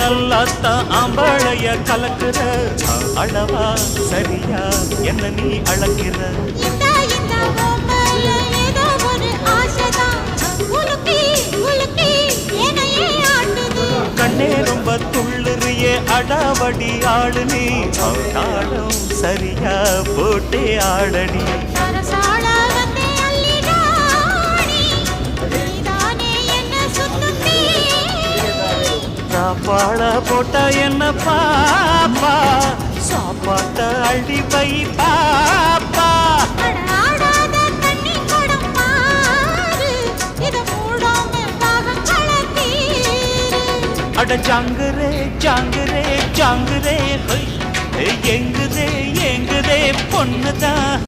நல்லாத்தான் ஆம்பளைய கலக்குற அளவா சரியா என்ன நீ அளக்கிற கண்ணே ரொம்ப துள்ளுறியே அடாவடி ஆளு நீ தாளம் சரியா போட்டே ஆடடி சாப்பாட போட்ட என்ன பாப்பா சாப்பாட்ட அள்ளி வை பாப்பா அட ஜாங்குரே ஜாங்குரே ஜாங்குரே எங்குதே எங்குதே பொண்ணுதான்